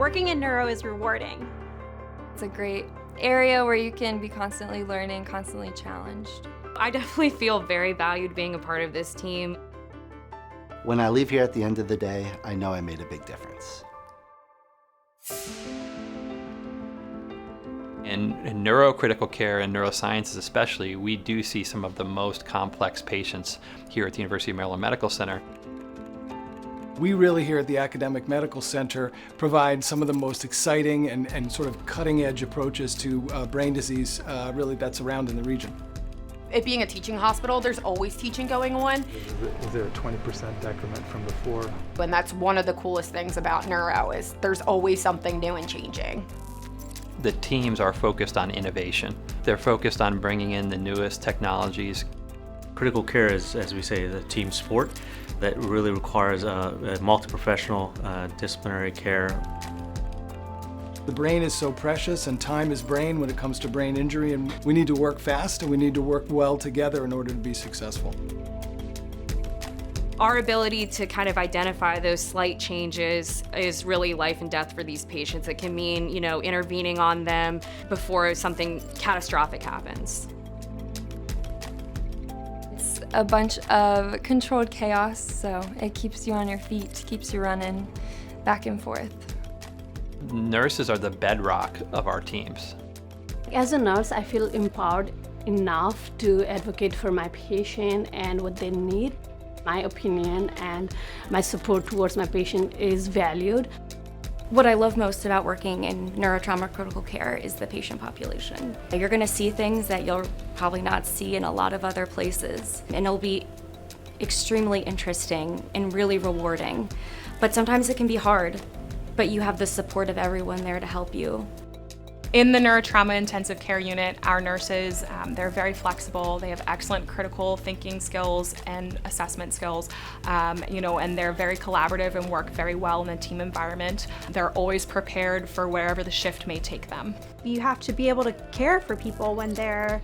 Working in neuro is rewarding. It's a great area where you can be constantly learning, constantly challenged. I definitely feel very valued being a part of this team. When I leave here at the end of the day, I know I made a big difference. In neurocritical care and neurosciences especially, we do see some of the most complex patients here at the University of Maryland Medical Center. We really here at the Academic Medical Center provide some of the most exciting and sort of cutting-edge approaches to brain disease really that's around in the region. It being a teaching hospital, there's always teaching going on. Is there a 20% decrement from before? And that's one of the coolest things about neuro is there's always something new and changing. The teams are focused on innovation. They're focused on bringing in the newest technologies. Critical care is, as we say, a team sport that really requires a multi-professional disciplinary care. The brain is so precious and time is brain when it comes to brain injury, and we need to work fast and we need to work well together in order to be successful. Our ability to kind of identify those slight changes is really life and death for these patients. It can mean, intervening on them before something catastrophic happens. It's a bunch of controlled chaos, so it keeps you on your feet, keeps you running back and forth. Nurses are the bedrock of our teams. As a nurse, I feel empowered enough to advocate for my patient and what they need. My opinion and my support towards my patient is valued. What I love most about working in neurotrauma critical care is the patient population. You're going to see things that you'll probably not see in a lot of other places, and it'll be extremely interesting and really rewarding. But sometimes it can be hard, but you have the support of everyone there to help you. In the neurotrauma intensive care unit, our nurses, they're very flexible. They have excellent critical thinking skills and assessment skills, and they're very collaborative and work very well in a team environment. They're always prepared for wherever the shift may take them. You have to be able to care for people when they're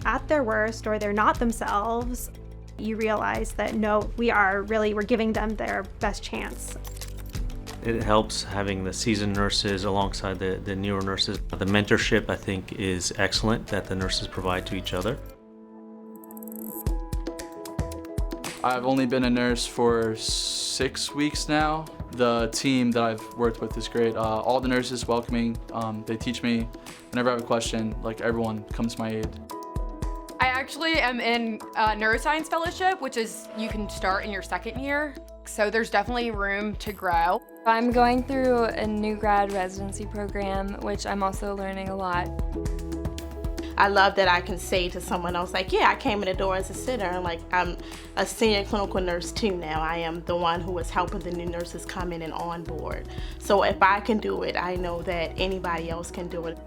at their worst or they're not themselves. You realize that no, we're giving them their best chance. It helps having the seasoned nurses alongside the newer nurses. The mentorship, I think, is excellent that the nurses provide to each other. I've only been a nurse for 6 weeks now. The team that I've worked with is great. All the nurses welcoming. They teach me whenever I have a question, like everyone comes to my aid. I actually am in Neuroscience Fellowship, which is you can start in your second year. So there's definitely room to grow. I'm going through a new grad residency program, which I'm also learning a lot. I love that I can say to someone else, like, yeah, I came in the door as a sitter, and like I'm a senior clinical nurse too now. I am the one who is helping the new nurses come in and on board. So if I can do it, I know that anybody else can do it.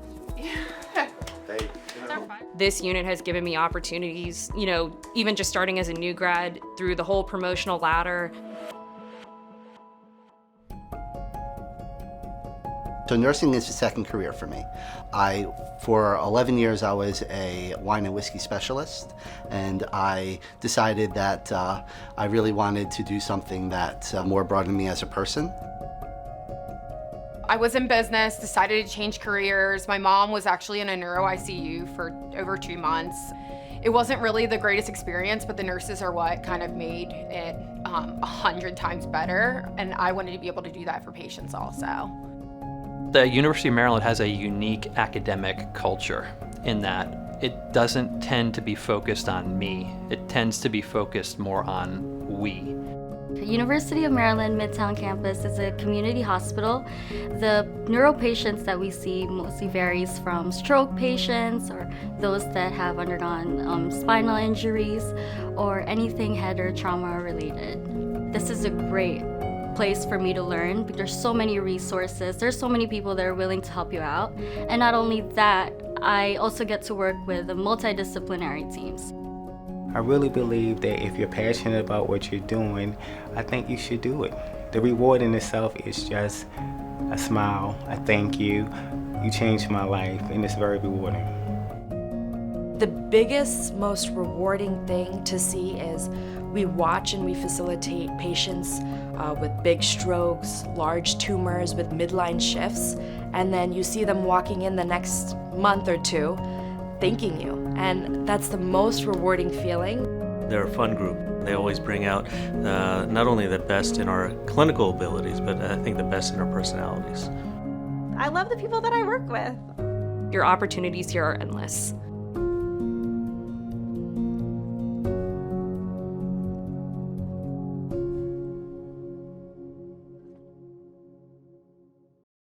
This unit has given me opportunities, even just starting as a new grad through the whole promotional ladder. So nursing is a second career for me. For 11 years, I was a wine and whiskey specialist, and I decided that I really wanted to do something that more broadened me as a person. I was in business, decided to change careers. My mom was actually in a neuro ICU for over 2 months. It wasn't really the greatest experience, but the nurses are what kind of made it 100 times better, and I wanted to be able to do that for patients also. The University of Maryland has a unique academic culture in that it doesn't tend to be focused on me. It tends to be focused more on we. The University of Maryland Midtown campus is a community hospital. The neuro patients that we see mostly varies from stroke patients or those that have undergone spinal injuries or anything head or trauma related. This is a great place for me to learn. There's so many resources, there's so many people that are willing to help you out. And not only that, I also get to work with multidisciplinary teams. I really believe that if you're passionate about what you're doing, I think you should do it. The reward in itself is just a smile, a thank you. You changed my life, and it's very rewarding. The biggest, most rewarding thing to see is we watch and we facilitate patients with big strokes, large tumors, with midline shifts, and then you see them walking in the next month or two thanking you, and that's the most rewarding feeling. They're a fun group. They always bring out not only the best in our clinical abilities, but I think the best in our personalities. I love the people that I work with. Your opportunities here are endless.